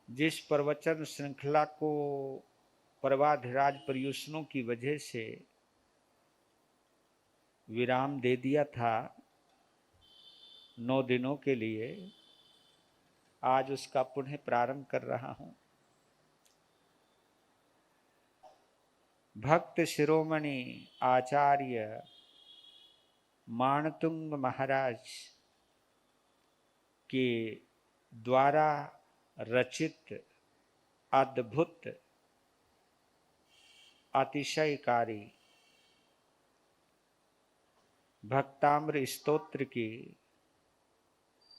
जिस प्रवचन श्रृंखला को पर्वाधिराज पर्यूषणों की वजह से विराम दे दिया था 9 दिनों के लिए, आज उसका पुनः प्रारंभ कर रहा हूं। भक्त शिरोमणि आचार्य माणतुंग महाराज के द्वारा रचित अद्भुत अतिशयकारी भक्ताम्र स्तोत्र की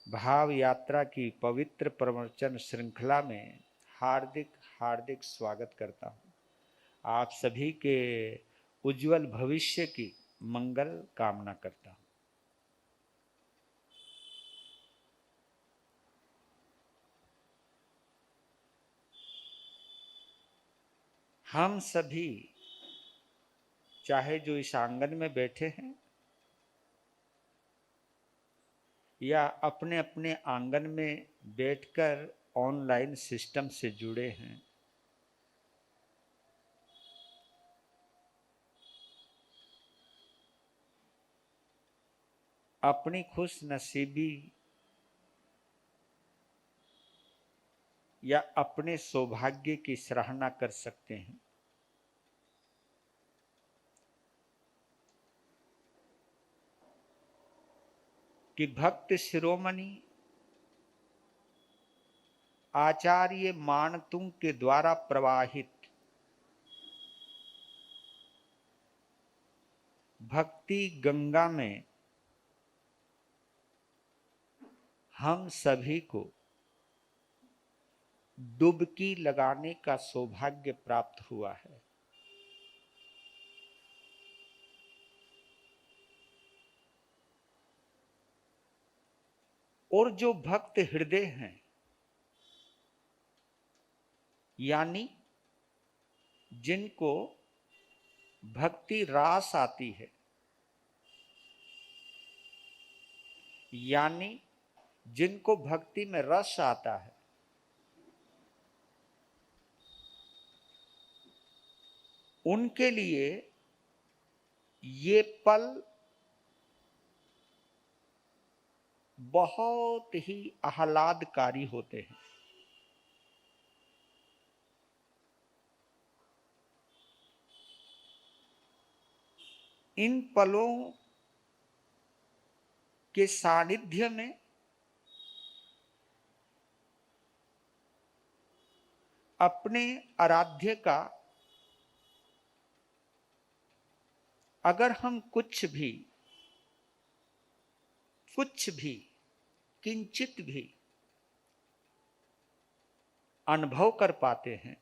भाव यात्रा की पवित्र प्रवचन श्रृंखला में हार्दिक हार्दिक स्वागत करता हूं। आप सभी के उज्जवल भविष्य की मंगल कामना करता हूं। हम सभी, चाहे जो इस आंगन में बैठे हैं या अपने अपने आंगन में बैठकर ऑनलाइन सिस्टम से जुड़े हैं, अपनी खुश नसीबी या अपने सौभाग्य की सराहना कर सकते हैं। कि भक्त शिरोमणि आचार्य माणतुंग के द्वारा प्रवाहित भक्ति गंगा में हम सभी को डुबकी लगाने का सौभाग्य प्राप्त हुआ है। और जो भक्त हृदय हैं, यानी जिनको भक्ति रास आती है, यानी जिनको भक्ति में रस आता है, उनके लिए ये पल बहुत ही आह्लादकारी होते हैं। इन पलों के सानिध्य में अपने आराध्य का अगर हम कुछ भी किंचित भी अनुभव कर पाते हैं,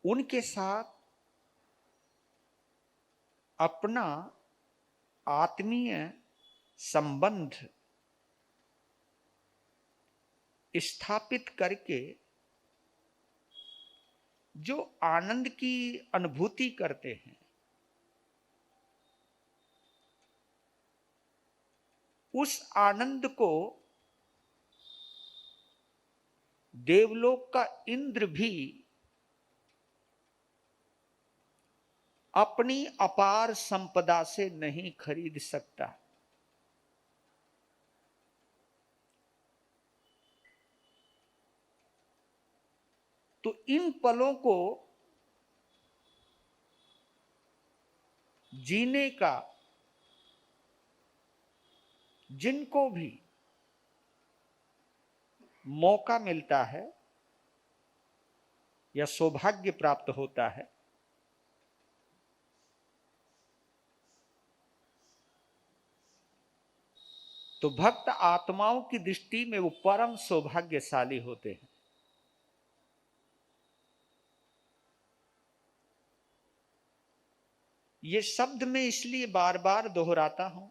उनके साथ अपना आत्मीय संबंध स्थापित करके जो आनंद की अनुभूति करते हैं, उस आनंद को देवलोक का इंद्र भी अपनी अपार संपदा से नहीं खरीद सकता। तो इन पलों को जीने का जिनको भी मौका मिलता है या सौभाग्य प्राप्त होता है, तो भक्त आत्माओं की दृष्टि में वो परम सौभाग्यशाली होते हैं। ये शब्द मैं इसलिए बार बार दोहराता हूं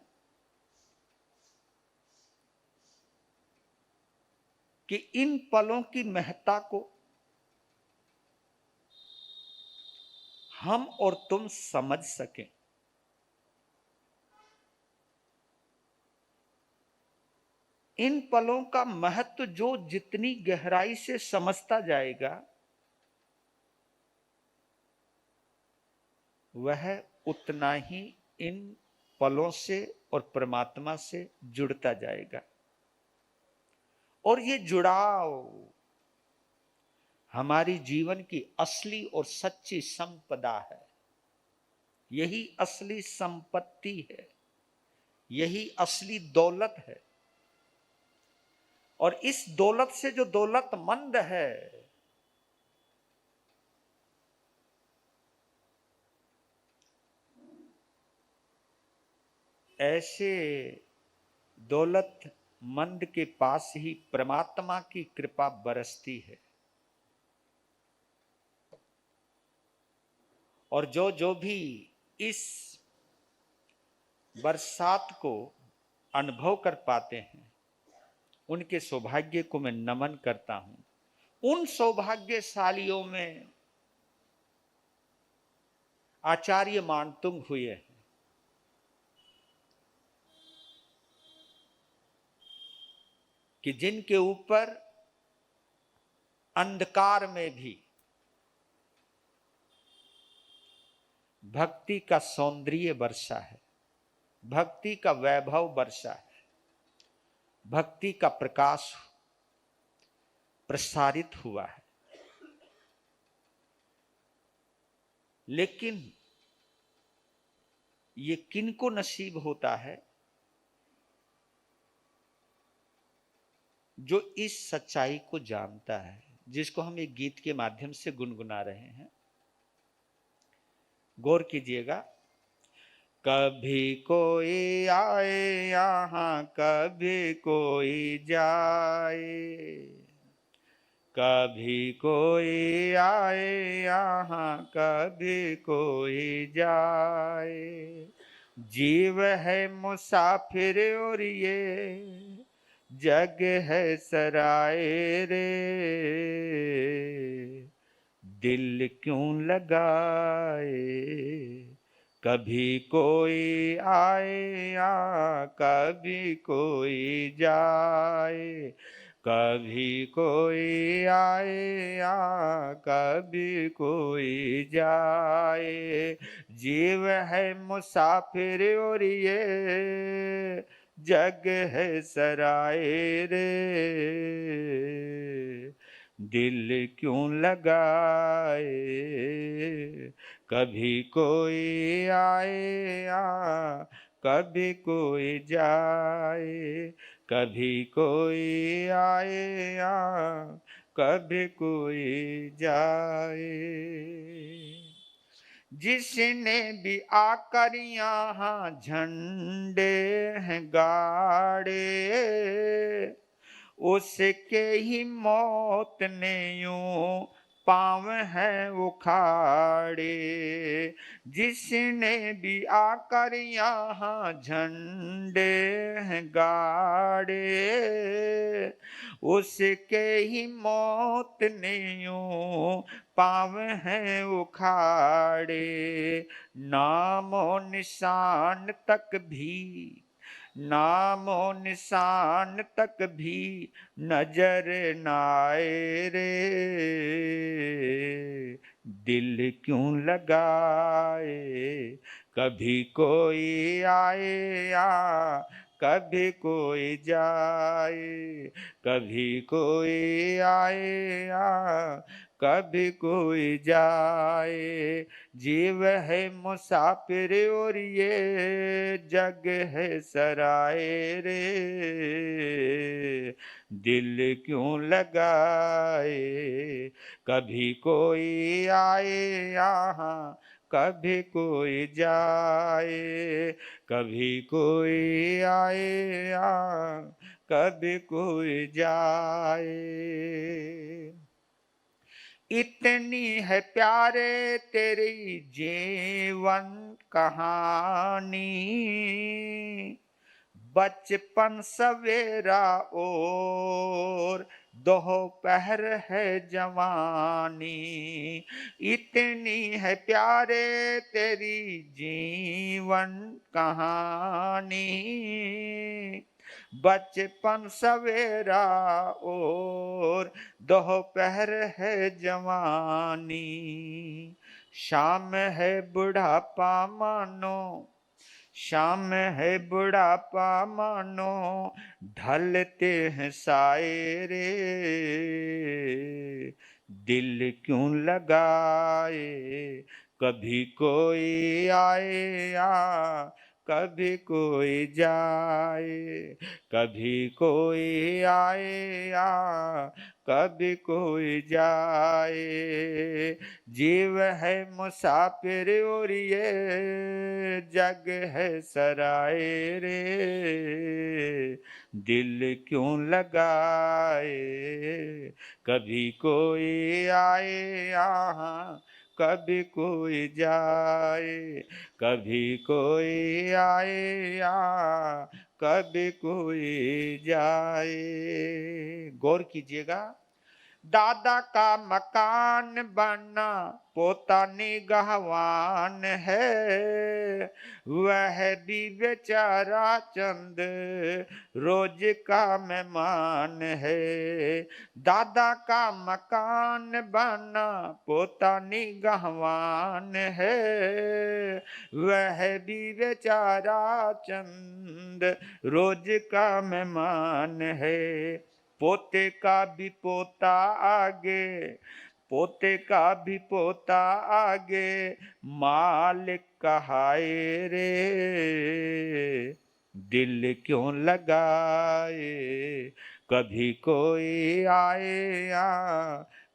कि इन पलों की महत्ता को हम और तुम समझ सकें। इन पलों का महत्व जो जितनी गहराई से समझता जाएगा, वह उतना ही इन पलों से और परमात्मा से जुड़ता जाएगा। और ये जुड़ाव हमारी जीवन की असली और सच्ची संपदा है। यही असली संपत्ति है, यही असली दौलत है। और इस दौलत से जो दौलतमंद है, ऐसे दौलतमंद के पास ही परमात्मा की कृपा बरसती है। और जो जो भी इस बरसात को अनुभव कर पाते हैं, उनके सौभाग्य को मैं नमन करता हूं। उन सौभाग्यशालियों में आचार्य मानतुंग हुए हैं, कि जिनके ऊपर अंधकार में भी भक्ति का सौंदर्य बरसा है, भक्ति का वैभव बरसा है, भक्ति का प्रकाश प्रसारित हुआ है। लेकिन ये किनको नसीब होता है? जो इस सच्चाई को जानता है, जिसको हम एक गीत के माध्यम से गुनगुना रहे हैं। गौर कीजिएगा। कभी कोई आए यहाँ, कभी कोई जाए, कभी कोई आए यहाँ, कभी कोई जाए। जीव है मुसाफिर और ये जग है सराय रे, दिल क्यों लगाए। कभी कोई आए या कभी कोई जाए, कभी कोई आए या कभी कोई जाए। जीव है मुसाफिर और ये जग है सराय रे, दिल क्यों लगाए। कभी कोई आए या कभी कोई जाए, कभी कोई आए या कभी कोई जाए। जिसने भी आकर यहाँ झंडे हैं गाड़े, उसके ही मौत ने यूं पाँव हैं उखाड़े। जिसने भी आकर यहाँ झंडे हैं गाड़े, उसके ही मौत ने यूं पाँव हैं उखाड़े। नामो निशान तक भी, नामो निशान तक भी नजर नाए रे, दिल क्यों लगाए। कभी कोई आए या कभी कोई जाए, कभी कोई आए या कभी कोई जाए। जीव है मुसाफिर और ये जग है सराय रे, दिल क्यों लगाए। कभी कोई आए यहाँ कभी कोई जाए, कभी कोई आए यहाँ कभी कोई जाए। इतनी है प्यारे तेरी जीवन कहानी, बचपन सवेरा और दोपहर है जवानी। इतनी है प्यारे तेरी जीवन कहानी, बचपन सवेरा और दोपहर है जवानी, शाम है बुढ़ापा मानो, शाम है बुढ़ापा मानो, ढलते हैं साए रे, दिल क्यों लगाए, कभी कोई आए या कभी कोई जाए, कभी कोई आए या कभी कोई जाए, जीव है मुसाफिर और ये जग है सराय रे, दिल क्यों लगाए, कभी कोई आए यहाँ कभी कोई जाए, कभी कोई आए या कभी कोई जाए। गौर कीजिएगा, दादा का मकान बना पोता निगहवान है, वह भी बेचारा चंद रोज का मेहमान है। दादा का मकान बना पोता निगहवान है, वह भी बेचारा चंद रोज का मेहमान है। पोते का भी पोता आगे, पोते का भी पोता आगे, मालिक कहाए रे, दिल क्यों लगाए, कभी कोई आए या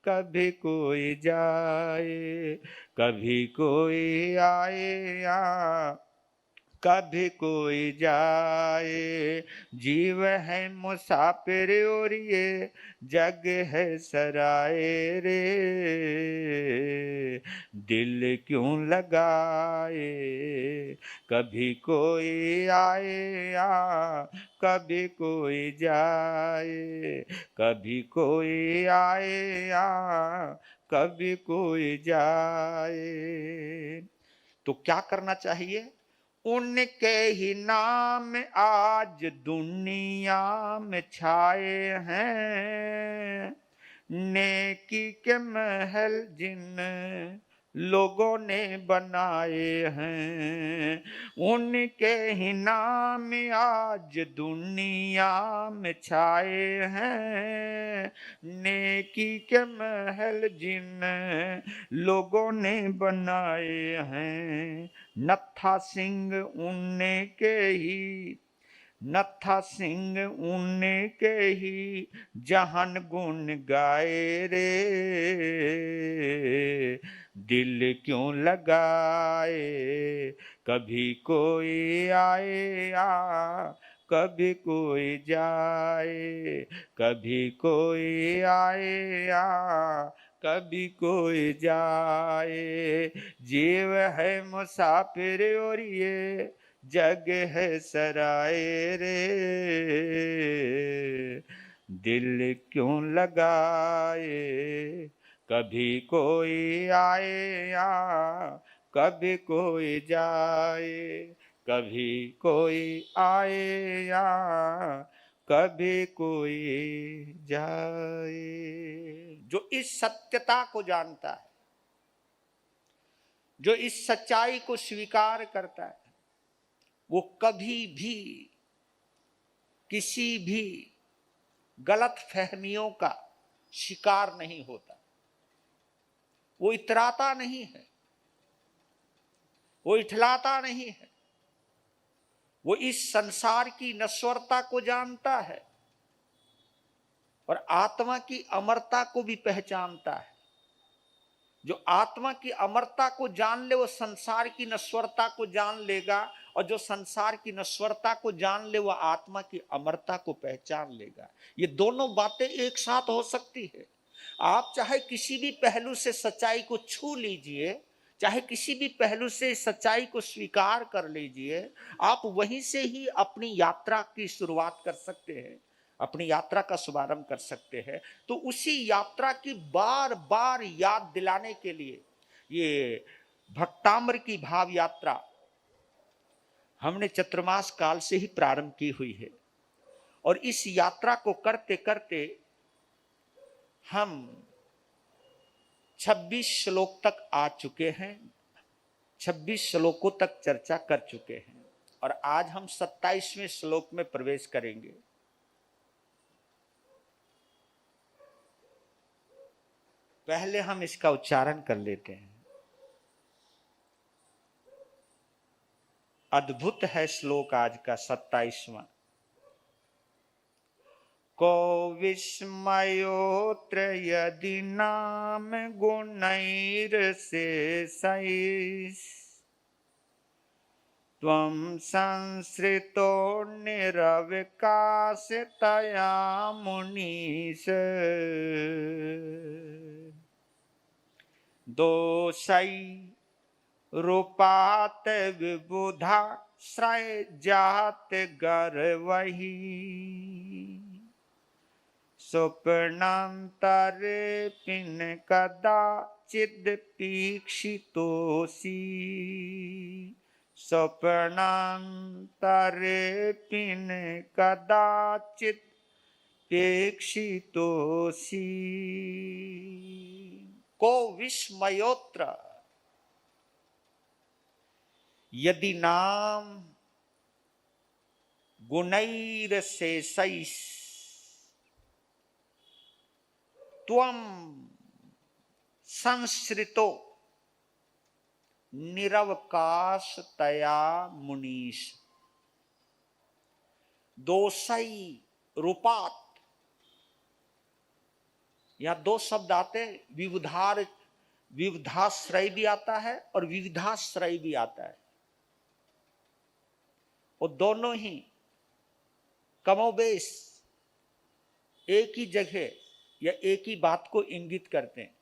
कभी कोई जाए, कभी कोई आए या कभी कोई जाए, जीव है मुसाफिर और ये जग है सराय रे, दिल क्यों लगाए, कभी कोई आए या कभी कोई जाए, कभी कोई आए या कभी कोई जाए। तो क्या करना चाहिए? उनके ही नाम आज दुनिया में छाए हैं, नेकी के महल जिन लोगों ने बनाए हैं, उनके ही नाम आज दुनिया में छाए हैं, नेकी के महल जिन लोगों ने बनाए हैं। नत्था सिंह उनने के ही, नत्था सिंह उनने के ही जहान गुण गाए रे, दिल क्यों लगाए, कभी कोई आए या कभी कोई जाए, कभी कोई आए या कभी कोई जाए, जीव है मुसाफिर और ये जग है सराय रे, दिल क्यों लगाए, कभी कोई आए या कभी कोई जाए, कभी कोई आए या कभी कोई जाए। जो इस सत्यता को जानता है, जो इस सच्चाई को स्वीकार करता है, वो कभी भी किसी भी गलत फहमियों का शिकार नहीं होता। वो इतराता नहीं है, वो इठलाता नहीं है, वो इस संसार की नश्वरता को जानता है और आत्मा की अमरता को भी पहचानता है। जो आत्मा की अमरता को जान ले वो संसार की नश्वरता को जान लेगा, और जो संसार की नश्वरता को जान ले वह आत्मा की अमरता को पहचान लेगा। ये दोनों बातें एक साथ हो सकती है। आप चाहे किसी भी पहलू से सच्चाई को छू लीजिए, चाहे किसी भी पहलू से सच्चाई को स्वीकार कर लीजिए, आप वहीं से ही अपनी यात्रा की शुरुआत कर सकते हैं, अपनी यात्रा का शुभारंभ कर सकते हैं। तो उसी यात्रा की बार बार याद दिलाने के लिए ये भक्ताम्र की भाव यात्रा हमने चतुर्मास काल से ही प्रारंभ की हुई है। और इस यात्रा को करते करते हम 26 श्लोक तक आ चुके हैं, 26 श्लोकों तक चर्चा कर चुके हैं और आज हम 27वें श्लोक में प्रवेश करेंगे। पहले हम इसका उच्चारण कर लेते हैं। अद्भुत है श्लोक आज का 27वां। को विस्मयोत्र यदि नाम गुणैर्शेषैः त्वं संसृतो निरवकाशतया मुनीश दोषै रूपात विबुधा श्रय जात गर्वहि स्वप्नांतरे पिन कदाचिद पीक्षितोषि स्वप्नांतरे पिन कदाचिद पेक्षितोषि। को विस्मयोत्र यदि नाम गुणैर्शेषैः त्वं संसृतो निरवकाशतया मुनीश दोषै रूपात। यहां दो शब्द आते हैं, विविधाश्रय भी आता है और विविधाश्रय भी आता है। और दोनों ही कमोबेश एक ही जगह या एक ही बात को इंगित करते हैं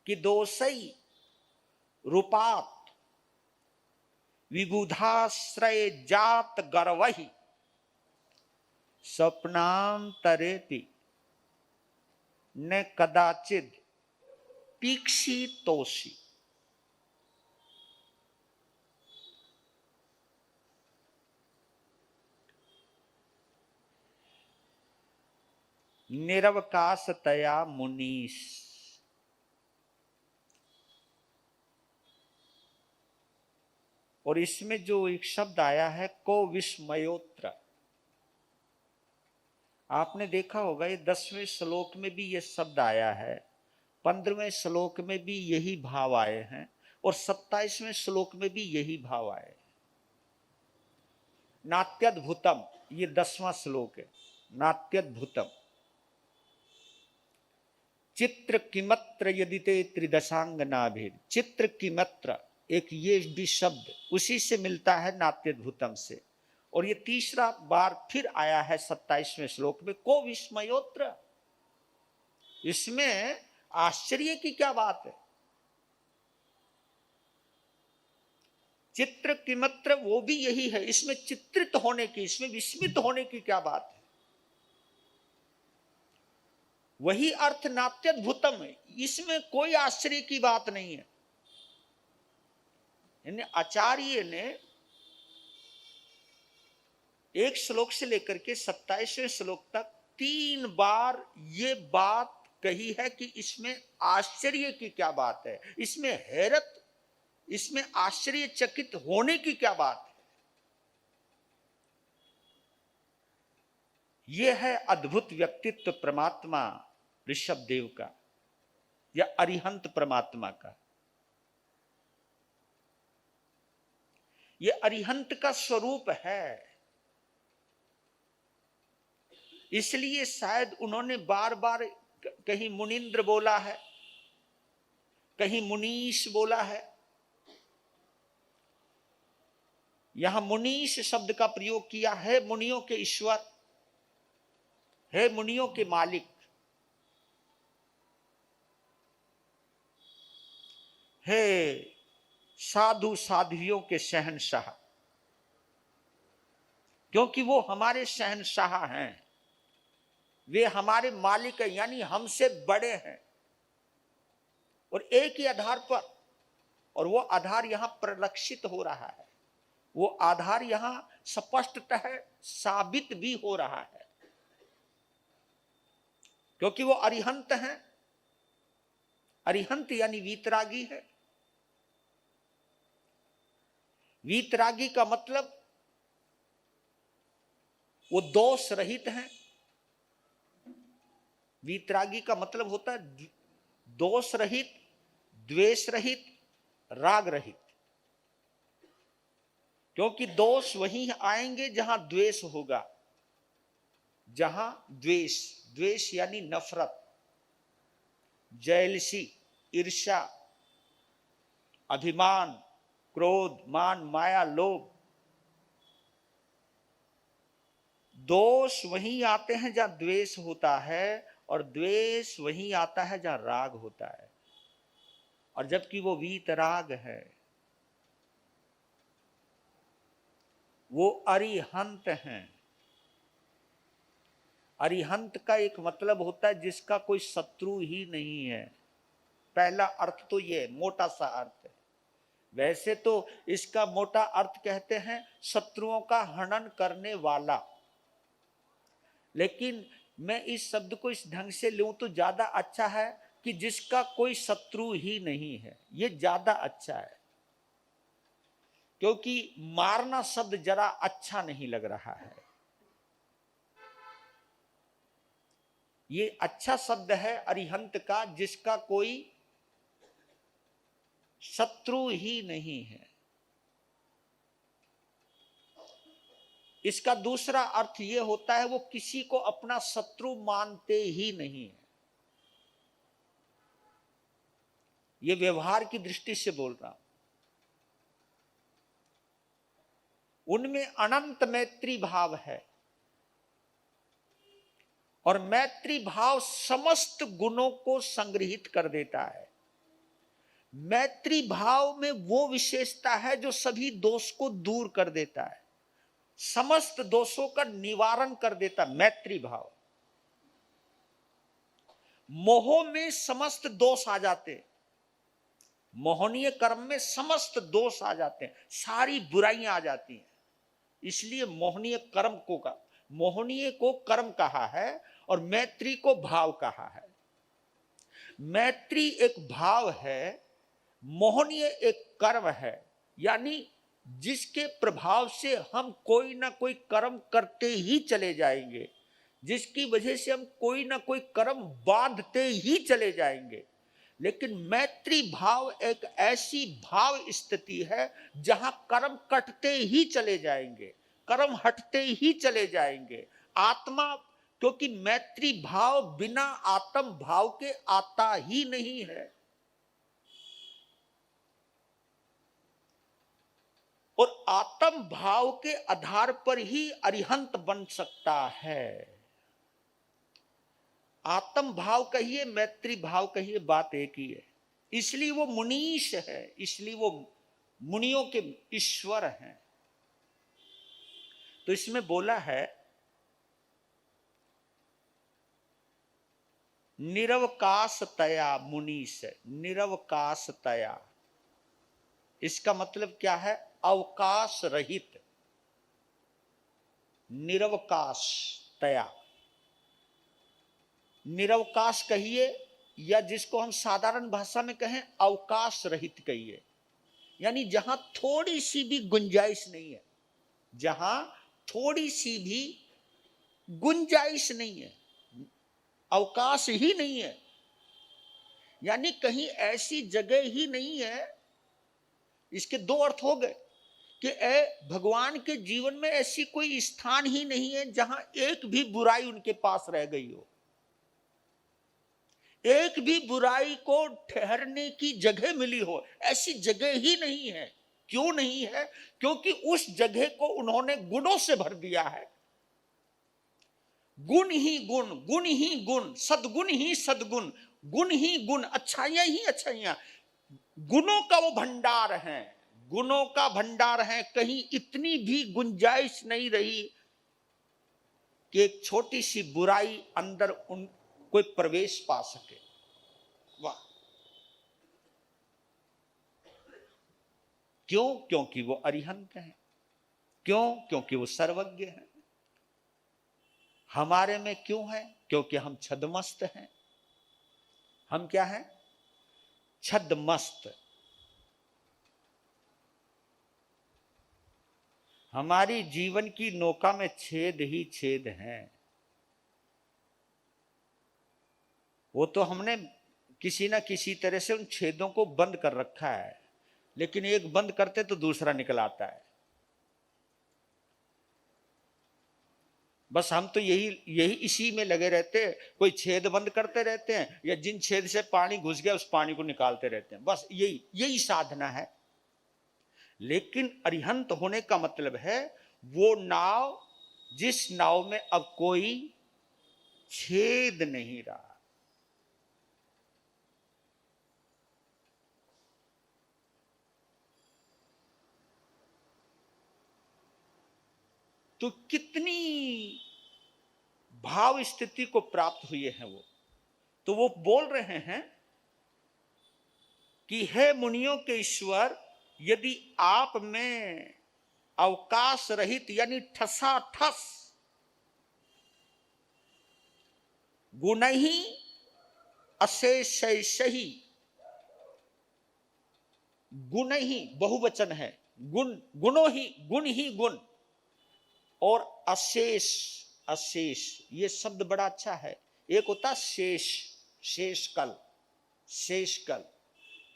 कि दोषई रूपात विबुधाश्रय जात गर्वहि स्वप्नांतरेपि न कदाचिद पीक्षितोषि। निरवकाशतया मुनीश। और इसमें जो एक शब्द आया है को विस्मयोत्र, आपने देखा होगा ये 10वें श्लोक में भी ये शब्द आया है, 15वें श्लोक में भी यही भाव आए हैं और 27वें श्लोक में भी यही भाव आए। नात्यद्भुतम, ये 10वां श्लोक है। नात्यद्भुतम चित्र किमत्र यदिते त्रिदशांग नाभिर। चित्र किमत्र एक ये भी शब्द उसी से मिलता है नात्यद्भुतम से। और ये तीसरा बार फिर आया है 27वें श्लोक में, को विस्मयोत्र। इसमें आश्चर्य की क्या बात है? चित्र किमत्र वो भी यही है, इसमें चित्रित होने की, इसमें विस्मित होने की क्या बात है? वही अर्थ नात्यद्भुतम है, इसमें कोई आश्चर्य की बात नहीं है। यानी आचार्य ने एक श्लोक से लेकर के 27वें श्लोक तक 3 बार ये बात कही है कि इसमें आश्चर्य की क्या बात है, इसमें हैरत, इसमें आश्चर्यचकित होने की क्या बात है। यह है अद्भुत व्यक्तित्व परमात्मा ऋषभ देव का या अरिहंत परमात्मा का। यह अरिहंत का स्वरूप है, इसलिए शायद उन्होंने बार बार कहीं मुनीन्द्र बोला है, कहीं मुनीश बोला है। यहां मुनीश शब्द का प्रयोग किया है, मुनियों के ईश्वर है, मुनियों के मालिक है, साधु साध्वियों के शहंशाह, क्योंकि वो हमारे शहंशाह हैं, वे हमारे मालिक हैं, यानी हमसे बड़े हैं। और एक ही आधार पर, और वो आधार यहां परिलक्षित हो रहा है, वो आधार यहां स्पष्टतः साबित भी हो रहा है क्योंकि वो अरिहंत हैं। अरिहंत यानी वीतरागी है। वीतरागी का मतलब वो दोष रहित हैं। वीतरागी का मतलब होता है दोष रहित, द्वेष रहित, राग रहित। क्योंकि दोष वहीं आएंगे जहां द्वेष होगा। जहां द्वेष, द्वेष यानी नफरत, जैलसी, ईर्ष्या, अभिमान, क्रोध, मान, माया, लोभ, दोष वहीं आते हैं जहां द्वेष होता है, और द्वेष वहीं आता है जहां राग होता है। और जबकि वो वीतराग है, वो अरिहंत हैं। अरिहंत का एक मतलब होता है जिसका कोई शत्रु ही नहीं है। पहला अर्थ तो ये मोटा सा अर्थ है। वैसे तो इसका मोटा अर्थ कहते हैं शत्रुओं का हनन करने वाला, लेकिन मैं इस शब्द को इस ढंग से लूं तो ज्यादा अच्छा है कि जिसका कोई शत्रु ही नहीं है। ये ज्यादा अच्छा है, क्योंकि मारना शब्द जरा अच्छा नहीं लग रहा है। ये अच्छा शब्द है अरिहंत का, जिसका कोई शत्रु ही नहीं है। इसका दूसरा अर्थ यह होता है वो किसी को अपना शत्रु मानते ही नहीं है। ये व्यवहार की दृष्टि से बोल रहा हूं। उनमें अनंत मैत्री भाव है, और मैत्री भाव समस्त गुणों को संग्रहित कर देता है। मैत्री भाव में वो विशेषता है जो सभी दोष को दूर कर देता है, समस्त दोषों का निवारण कर देता। मैत्री भाव, मोह में समस्त दोष आ जाते, मोहनीय कर्म में समस्त दोष आ जाते हैं, सारी बुराइयां आ जाती हैं। इसलिए मोहनीय कर्म को मोहनीय को कर्म कहा है और मैत्री को भाव कहा है। मैत्री एक भाव है, मोहनीय एक कर्म है। यानी जिसके प्रभाव से हम कोई ना कोई कर्म करते ही चले जाएंगे, जिसकी वजह से हम कोई ना कोई कर्म बांधते ही चले जाएंगे। लेकिन मैत्री भाव एक ऐसी भाव स्थिति है जहां कर्म कटते ही चले जाएंगे, कर्म हटते ही चले जाएंगे। आत्मा, क्योंकि मैत्री भाव बिना आत्म भाव के आता ही नहीं है। और आत्म भाव के आधार पर ही अरिहंत बन सकता है। आत्म भाव कहिए, मैत्री भाव कहिए, बात एक ही है। इसलिए वो मुनीश है, इसलिए वो मुनियों के ईश्वर हैं। तो इसमें बोला है निरवकाशतया मुनीश, निरवकाशतया। इसका मतलब क्या है? अवकाश रहित, निरवकाशतया। निरवकाश कहिए, या जिसको हम साधारण भाषा में कहें अवकाश रहित कहिए। यानी जहां थोड़ी सी भी गुंजाइश नहीं है, जहां थोड़ी सी भी गुंजाइश नहीं है, अवकाश ही नहीं है। यानी कहीं ऐसी जगह ही नहीं है। इसके दो अर्थ हो गए कि भगवान के जीवन में ऐसी कोई स्थान ही नहीं है जहां एक भी बुराई उनके पास रह गई हो, एक भी बुराई को ठहरने की जगह मिली हो। ऐसी जगह ही नहीं है। क्यों नहीं है? क्योंकि उस जगह को उन्होंने गुणों से भर दिया है। गुण ही गुण, गुण ही गुण, सद्गुण ही सद्गुण, गुण ही गुण, अच्छाइयां ही अच्छाइयां। गुणों का वो भंडार है, गुणों का भंडार है। कहीं इतनी भी गुंजाइश नहीं रही कि एक छोटी सी बुराई अंदर उन कोई प्रवेश पा सके। वाह! क्यों? क्योंकि वो अरिहंत है। क्यों? क्योंकि वो सर्वज्ञ है। हमारे में क्यों है? क्योंकि हम छद्मस्त हैं। हम क्या हैं? छद्मस्त। हमारी जीवन की नौका में छेद ही छेद हैं। वो तो हमने किसी ना किसी तरह से उन छेदों को बंद कर रखा है, लेकिन एक बंद करते तो दूसरा निकल आता है। बस हम तो यही यही इसी में लगे रहते हैं, कोई छेद बंद करते रहते हैं या जिन छेद से पानी घुस गया उस पानी को निकालते रहते हैं। बस यही यही साधना है। लेकिन अरिहंत होने का मतलब है वो नाव जिस नाव में अब कोई छेद नहीं रहा। तो कितनी भाव स्थिति को प्राप्त हुए हैं वो। तो वो बोल रहे हैं कि हे मुनियों के ईश्वर, यदि आप में अवकाश रहित यानी ठसा ठस गुण ही अशेष ही, गुण ही बहुवचन है, गुण गुणों ही गुण और अशेष अशेष, ये शब्द बड़ा अच्छा है। एक होता शेष, शेषकल, शेषकल,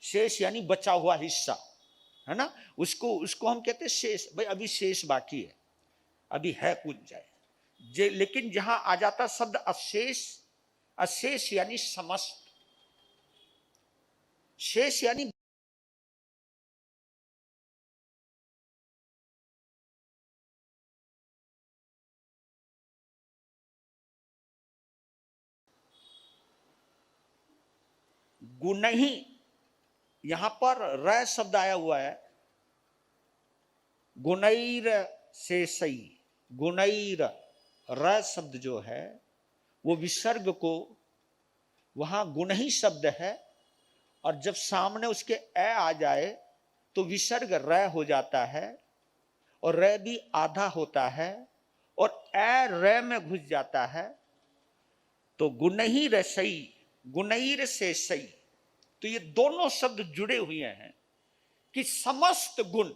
शेष यानी बचा हुआ हिस्सा है ना, उसको उसको हम कहते हैं शेष। भाई अभी शेष बाकी है, अभी है कुछ जाए। लेकिन जहां आ जाता शब्द अशेष, अशेष यानी समस्त, शेष यानी गुण ही। यहां पर र शब्द आया हुआ है, गुणैर शेषई, गुणैर, र शब्द जो है वो विसर्ग को, वहां गुण ही शब्द है और जब सामने उसके ए आ जाए तो विसर्ग र हो जाता है और र भी आधा होता है और ए र में घुस जाता है तो गुण ही रसई, गुणैर शेषई। तो ये दोनों शब्द जुड़े हुए हैं कि समस्त गुण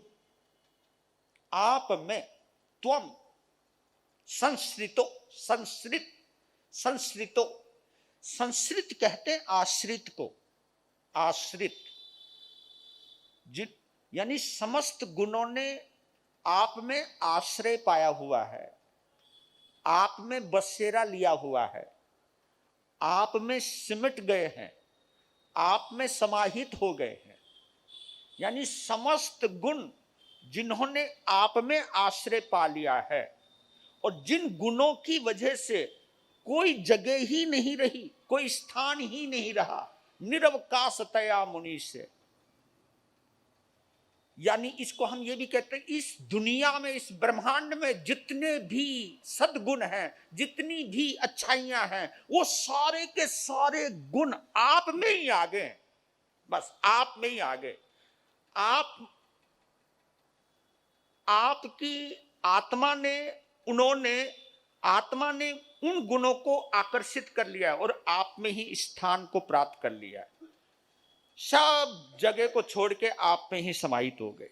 आप में त्वम संश्रितो, संश्रित, संश्रितो, संश्रित कहते हैं आश्रित को, आश्रित जिन यानी समस्त गुणों ने आप में आश्रय पाया हुआ है, आप में बसेरा लिया हुआ है, आप में सिमट गए हैं, आप में समाहित हो गए हैं। यानी समस्त गुण जिन्होंने आप में आश्रय पा लिया है और जिन गुणों की वजह से कोई जगह ही नहीं रही, कोई स्थान ही नहीं रहा, निरवकाशतया मुनि से। यानी इसको हम ये भी कहते हैं इस दुनिया में, इस ब्रह्मांड में जितने भी सद्गुण हैं, जितनी भी अच्छाइयां हैं, वो सारे के सारे गुण आप में ही आ गए। बस आप में ही आ गए। आपकी आत्मा ने, आत्मा ने उन गुणों को आकर्षित कर लिया और आप में ही स्थान को प्राप्त कर लिया। सब जगह को छोड़ के आप में ही समाहित हो गए।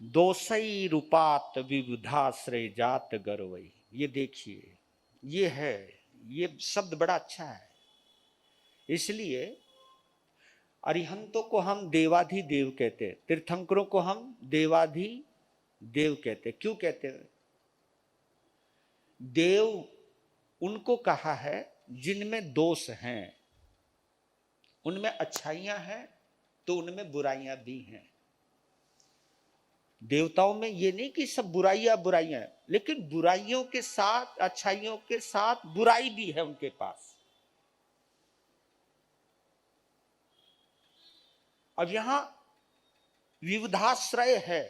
दोषई रूपात विविधाश्रय जात गर्वई। ये देखिए, ये है, ये शब्द बड़ा अच्छा है। इसलिए अरिहंतों को हम देवाधिदेव कहते हैं, तीर्थंकरों को हम देवाधिदेव कहते हैं। क्यों कहते हैं? देव उनको कहा है जिनमें दोष हैं, उनमें अच्छाइयां हैं तो उनमें बुराइयां भी हैं। देवताओं में ये नहीं कि सब बुराइयां, लेकिन बुराइयों के साथ, अच्छाइयों के साथ बुराई भी है उनके पास। अब यहां विविधाश्रय है,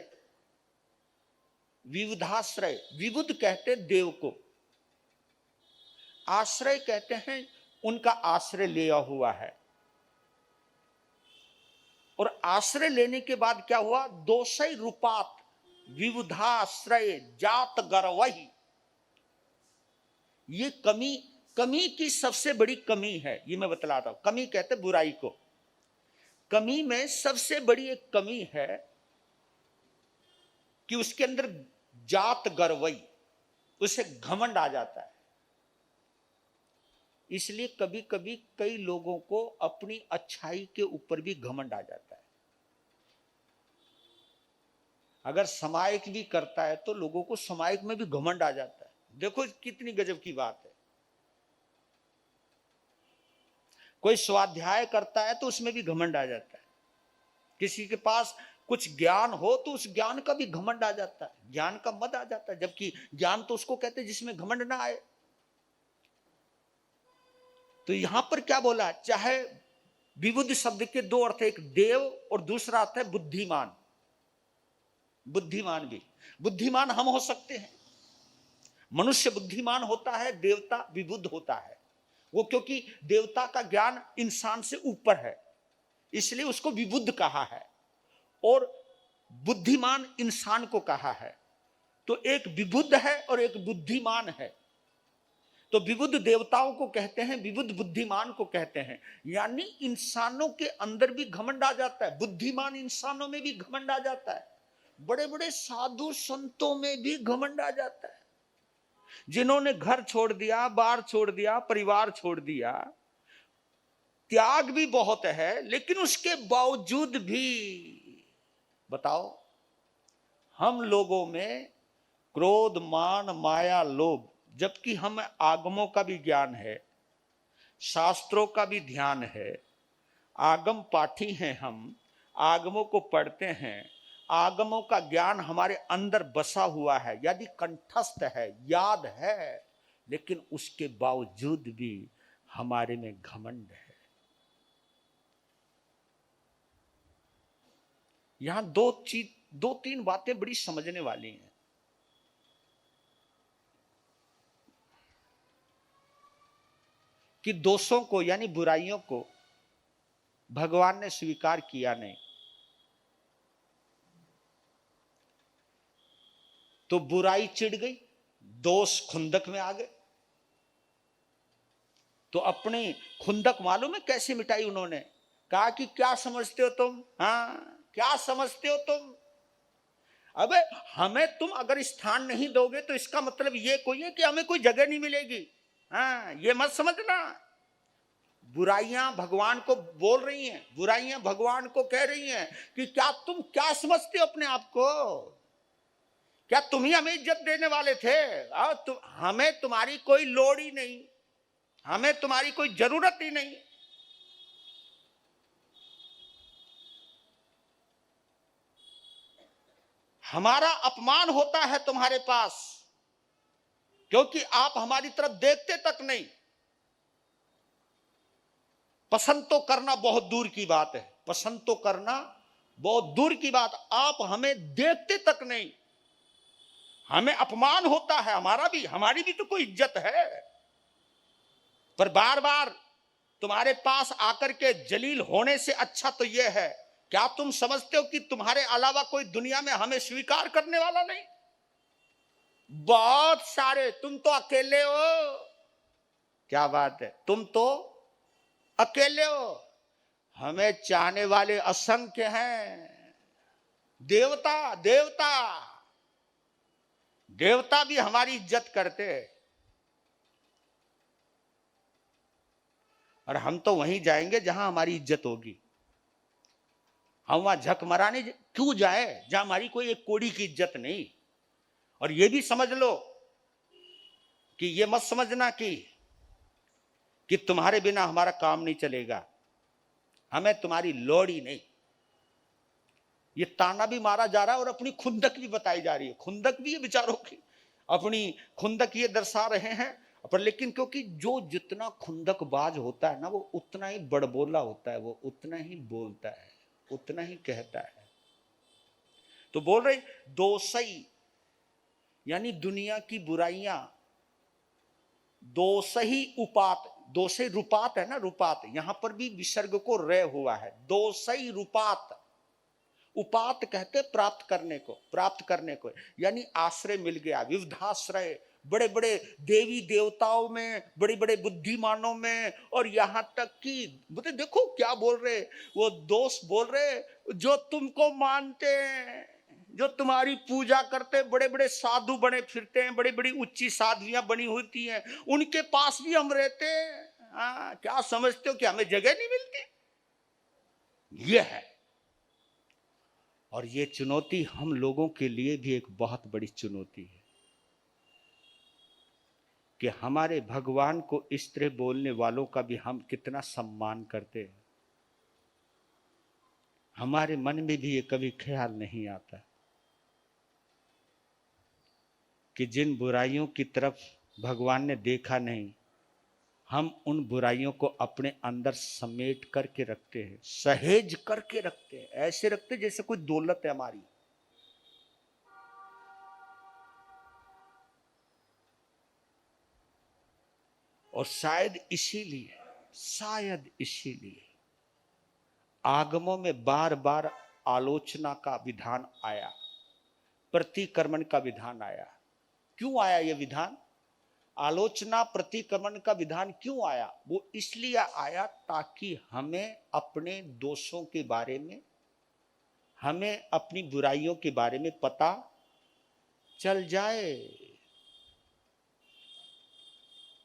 विविधाश्रय, विविध कहते देव को, आश्रय कहते हैं उनका आश्रय लिया हुआ है। और आश्रय लेने के बाद क्या हुआ, दोषय रूपात विविधाश्रय जात गर्वही। ये कमी की सबसे बड़ी कमी है, ये मैं बतलाता हूं। कमी कहते बुराई को। कमी में सबसे बड़ी एक कमी है कि उसके अंदर जात गर्वई, उसे घमंड आ जाता है। इसलिए कभी कभी कई लोगों को अपनी अच्छाई के ऊपर भी घमंड आ जाता है। अगर समायक भी करता है तो लोगों को समायक में भी घमंड आ जाता है। देखो कितनी गजब की बात है। कोई स्वाध्याय करता है तो उसमें भी घमंड आ जाता है। किसी के पास कुछ ज्ञान हो तो उस ज्ञान का भी घमंड आ जाता है, ज्ञान का मद आ जाता है। जबकि ज्ञान तो उसको कहते हैं जिसमें घमंड ना आए। तो यहां पर क्या बोला, चाहे विबुद्ध शब्द के दो अर्थ, एक देव और दूसरा अर्थ है बुद्धिमान। बुद्धिमान भी, बुद्धिमान हम हो सकते हैं। मनुष्य बुद्धिमान होता है, देवता विबुद्ध होता है। वो क्योंकि देवता का ज्ञान इंसान से ऊपर है, इसलिए उसको विबुद्ध कहा है, और बुद्धिमान इंसान को कहा है। तो एक विबुद्ध है और एक बुद्धिमान है। तो विबुद्ध देवताओं को कहते हैं, विबुद्ध बुद्धिमान को कहते हैं। यानी इंसानों के अंदर भी घमंड आ जाता है, बुद्धिमान इंसानों में भी घमंड आ जाता है, बड़े बड़े साधु संतों में भी घमंड आ जाता है। जिन्होंने घर छोड़ दिया, बार छोड़ दिया, परिवार छोड़ दिया, त्याग भी बहुत है, लेकिन उसके बावजूद भी बताओ, हम लोगों में क्रोध, मान, माया, लोभ, जबकि हमें आगमों का भी ज्ञान है, शास्त्रों का भी ध्यान है, आगम पाठी हैं हम, आगमों को पढ़ते हैं, आगमों का ज्ञान हमारे अंदर बसा हुआ है, यदि कंठस्थ है, याद है, लेकिन उसके बावजूद भी हमारे में घमंड है। यहां दो तीन बातें बड़ी समझने वाली हैं। कि दोषों को यानी बुराइयों को भगवान ने स्वीकार किया नहीं, तो बुराई चिढ़ गई, दोष खुंदक में आ गए। तो अपनी खुंदक मालूम है कैसे मिटाई उन्होंने? कहा कि क्या समझते हो तुम, हाँ क्या समझते हो तुम? अबे हमें तुम अगर स्थान नहीं दोगे तो इसका मतलब ये कोई है कि हमें कोई जगह नहीं मिलेगी। हाँ, ये मत समझना। बुराइयां भगवान को बोल रही हैं, बुराइयां भगवान को कह रही हैं कि क्या तुम क्या समझते हो अपने आप को? क्या तुम ही हमें इज्जत देने वाले थे? हमें तुम्हारी कोई लोड़ ही नहीं, हमें तुम्हारी कोई जरूरत ही नहीं। हमारा अपमान होता है तुम्हारे पास, क्योंकि आप हमारी तरफ देखते तक नहीं। पसंद तो करना बहुत दूर की बात है, पसंद तो करना बहुत दूर की बात, आप हमें देखते तक नहीं। हमें अपमान होता है, हमारी भी तो कोई इज्जत है। पर बार बार तुम्हारे पास आकर के जलील होने से अच्छा तो यह है, क्या तुम समझते हो कि तुम्हारे अलावा कोई दुनिया में हमें स्वीकार करने वाला नहीं? बहुत सारे, तुम तो अकेले हो। क्या बात है, तुम तो अकेले हो, हमें चाहने वाले असंख्य हैं। देवता देवता देवता भी हमारी इज्जत करते हैं, और हम तो वहीं जाएंगे जहां हमारी इज्जत होगी। हम वहां झक मराने क्यों जाए जहां हमारी कोई एक कोड़ी की इज्जत नहीं। और ये भी समझ लो कि ये मत समझना कि तुम्हारे बिना हमारा काम नहीं चलेगा, हमें तुम्हारी लोड़ ही नहीं। ये ताना भी मारा जा रहा है और अपनी खुंदक भी बताई जा रही है। खुंदक भी ये बेचारों की अपनी खुंदक ये दर्शा रहे हैं। पर लेकिन क्योंकि जो जितना खुंदकबाज होता है ना, वो उतना ही बड़बोला होता है, वो उतना ही बोलता है, उतना ही कहता है। तो बोल रहे दोषई यानी दुनिया की बुराइयां, दोषही उपात, दोषई रूपात है ना, रूपात, यहां पर भी विसर्ग को रे हुआ है, दोषई रूपात। उपात कहते प्राप्त करने को, प्राप्त करने को, यानी आश्रय मिल गया, विविधाश्रय, बड़े बड़े देवी देवताओं में, बड़े बड़े बुद्धिमानों में, और यहां तक कि बोले देखो क्या बोल रहे, वो दोस्त बोल रहे जो तुमको मानते हैं, जो तुम्हारी पूजा करते, बड़े बड़े साधु बने फिरते हैं, बड़ी बड़ी उच्ची साध्वियां बनी होती हैं, उनके पास भी हम रहते हैं। क्या समझते हो कि हमें जगह नहीं मिलती? ये है। और ये चुनौती हम लोगों के लिए भी एक बहुत बड़ी चुनौती है कि हमारे भगवान को इस तरह बोलने वालों का भी हम कितना सम्मान करते हैं। हमारे मन में भी ये कभी ख्याल नहीं आता कि जिन बुराइयों की तरफ भगवान ने देखा नहीं, हम उन बुराइयों को अपने अंदर समेट करके रखते हैं, सहेज करके रखते हैं, ऐसे रखते जैसे कोई दौलत है हमारी। और शायद इसीलिए आगमों में बार बार आलोचना का विधान आया, प्रतिक्रमण का विधान आया। क्यों आया ये विधान? आलोचना प्रतिक्रमण का विधान क्यों आया? वो इसलिए आया ताकि हमें अपने दोषों के बारे में, हमें अपनी बुराइयों के बारे में पता चल जाए।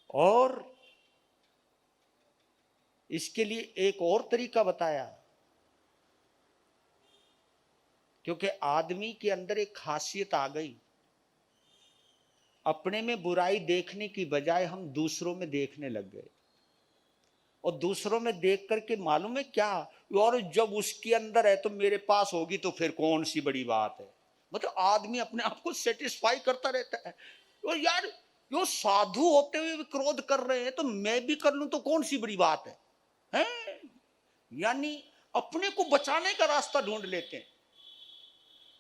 और इसके लिए एक और तरीका बताया, क्योंकि आदमी के अंदर एक खासियत आ गई, अपने में बुराई देखने की बजाय हम दूसरों में देखने लग गए। और दूसरों में देख करके मालूम है क्या, और जब उसके अंदर है तो मेरे पास होगी तो फिर कौन सी बड़ी बात है। मतलब आदमी अपने आप को सेटिस्फाई करता रहता है। और यार जो साधु होते हुए भी क्रोध कर रहे हैं तो मैं भी कर लूं तो कौन सी बड़ी बात है? यानी अपने को बचाने का रास्ता ढूंढ लेते हैं,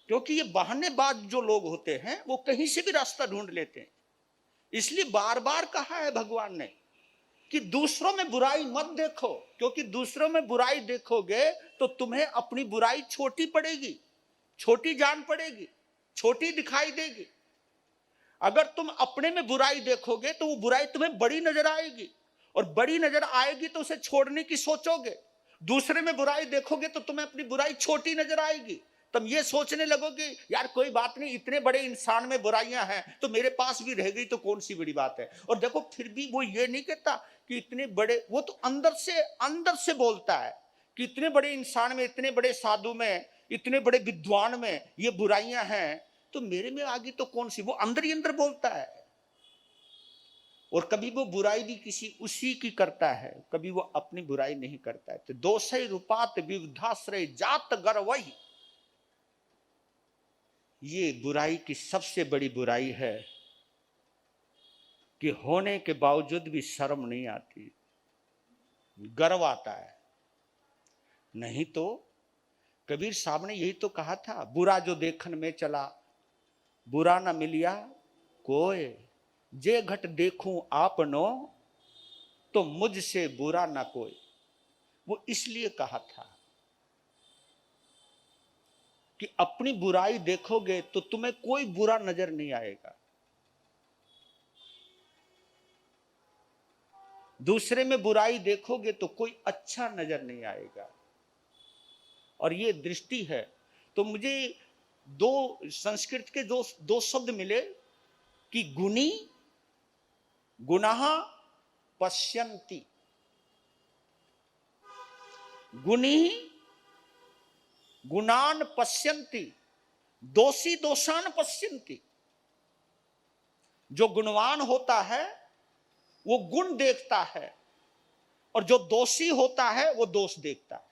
क्योंकि ये बहानेबाज जो लोग होते हैं वो कहीं से भी रास्ता ढूंढ लेते हैं। इसलिए बार बार कहा है भगवान ने कि दूसरों में बुराई मत देखो, क्योंकि दूसरों में बुराई देखोगे तो तुम्हें अपनी बुराई छोटी पड़ेगी, छोटी जान पड़ेगी, छोटी दिखाई देगी। अगर तुम अपने में बुराई देखोगे तो वो बुराई तुम्हें बड़ी नजर आएगी, और बड़ी नजर आएगी तो उसे छोड़ने की सोचोगे। दूसरे में बुराई देखोगे तो तुम्हें अपनी बुराई छोटी नजर आएगी, तुम ये सोचने लगोगे यार कोई बात नहीं, इतने बड़े इंसान में बुराइयां हैं तो मेरे पास भी रह गई तो कौन सी बड़ी बात है। और देखो फिर भी वो ये नहीं कहता कि इतने बड़े, वो तो अंदर से बोलता है कि इतने बड़े इंसान में, इतने बड़े साधु में, इतने बड़े विद्वान में ये बुराइयां हैं तो मेरे में आ गई तो कौन सी। वो अंदर ही अंदर बोलता है। और कभी वो बुराई भी किसी उसी की करता है, कभी वो अपनी बुराई नहीं करता है। तो दोषै रूपात विविधाश्रय जात गर्वहि, ये बुराई की सबसे बड़ी बुराई है कि होने के बावजूद भी शर्म नहीं आती, गर्व आता है। नहीं तो कबीर साहब ने यही तो कहा था, बुरा जो देखन में चला बुरा न मिलिया कोय, जे घट देखूं आपनो तो मुझसे बुरा ना कोई। वो इसलिए कहा था कि अपनी बुराई देखोगे तो तुम्हें कोई बुरा नजर नहीं आएगा, दूसरे में बुराई देखोगे तो कोई अच्छा नजर नहीं आएगा। और ये दृष्टि है। तो मुझे दो संस्कृत के दो शब्द मिले कि गुणी गुणः पश्यन्ति, गुणी गुणान पश्यन्ति, दोषी दोषान पश्यन्ति। जो गुणवान होता है वो गुण देखता है, और जो दोषी होता है वो दोष देखता है।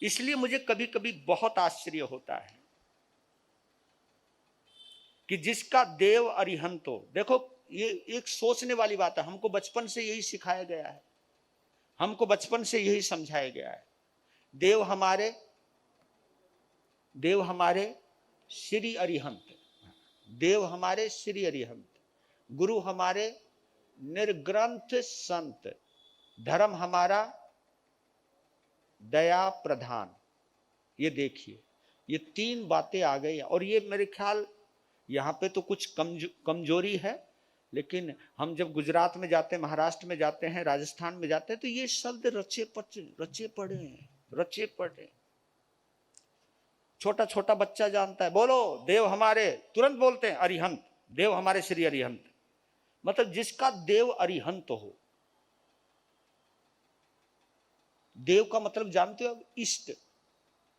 इसलिए मुझे कभी कभी बहुत आश्चर्य होता है कि जिसका देव अरिहंत हो। देखो ये एक सोचने वाली बात है, हमको बचपन से यही सिखाया गया है, हमको बचपन से यही समझाया गया है। देव हमारे श्री अरिहंत, देव हमारे श्री अरिहंत, गुरु हमारे निर्ग्रंथ संत, धर्म हमारा दया प्रधान। ये देखिए, ये 3 बातें आ गई। और ये मेरे ख्याल यहाँ पे तो कुछ कमजोरी है, लेकिन हम जब गुजरात में जाते हैं, महाराष्ट्र में जाते हैं, राजस्थान में जाते हैं, तो ये शब्द रचे पड़े हैं, रचे पड़े। छोटा छोटा बच्चा जानता है, बोलो देव हमारे, तुरंत बोलते हैं अरिहंत, देव हमारे श्री अरिहंत। मतलब जिसका देव अरिहंत हो। देव का मतलब जानते हो? इष्ट।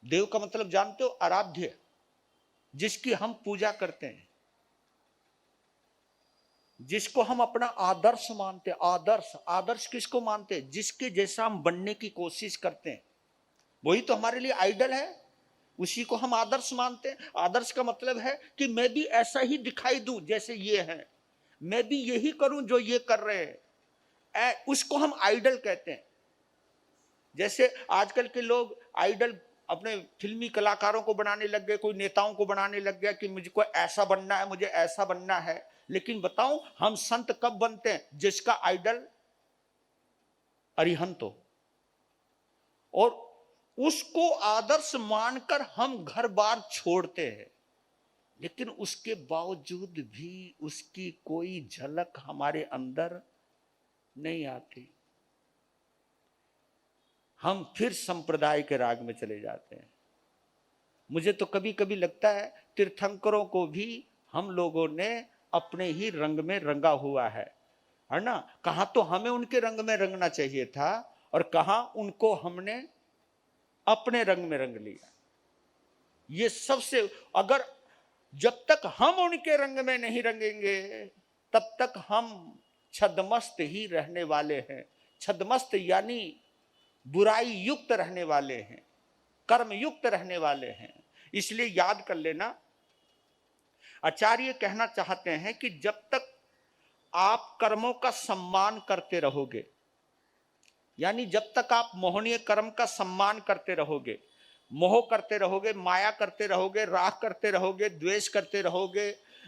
देव का मतलब जानते हो? आराध्य, जिसकी हम पूजा करते हैं, जिसको हम अपना आदर्श मानते हैं। आदर्श, आदर्श किसको मानते हैं? जिसके जैसा हम बनने की कोशिश करते हैं, वही तो हमारे लिए आइडल है, उसी को हम आदर्श मानते हैं। आदर्श का मतलब है कि मैं भी ऐसा ही दिखाई दूं जैसे ये है, मैं भी यही करूं जो ये कर रहे हैं, उसको हम आइडल कहते हैं। जैसे आजकल के लोग आइडल अपने फिल्मी कलाकारों को बनाने लग गए, कोई नेताओं को बनाने लग गया कि मुझको ऐसा बनना है, मुझे ऐसा बनना है। लेकिन बताऊं, हम संत कब बनते हैं? जिसका आइडल अरिहंत हो, और उसको आदर्श मानकर हम घर बार छोड़ते हैं, लेकिन उसके बावजूद भी उसकी कोई झलक हमारे अंदर नहीं आती। हम फिर संप्रदाय के राग में चले जाते हैं। मुझे तो कभी कभी लगता है तीर्थंकरों को भी हम लोगों ने अपने ही रंग में रंगा हुआ है ना। कहां तो हमें उनके रंग में रंगना चाहिए था, और कहां उनको हमने अपने रंग में रंग लिया। ये सबसे, अगर जब तक हम उनके रंग में नहीं रंगेंगे, तब तक हम छद्मस्त ही रहने वाले हैं। छद्मस्त यानी बुराई युक्त रहने वाले हैं, कर्म युक्त रहने वाले हैं। इसलिए याद कर लेना, आचार्य कहना चाहते हैं कि जब तक आप कर्मों का सम्मान करते रहोगे, यानी जब तक आप मोहनीय कर्म का सम्मान करते रहोगे, मोह करते रहोगे, माया करते रहोगे, राग करते रहोगे, द्वेष करते रहोगे,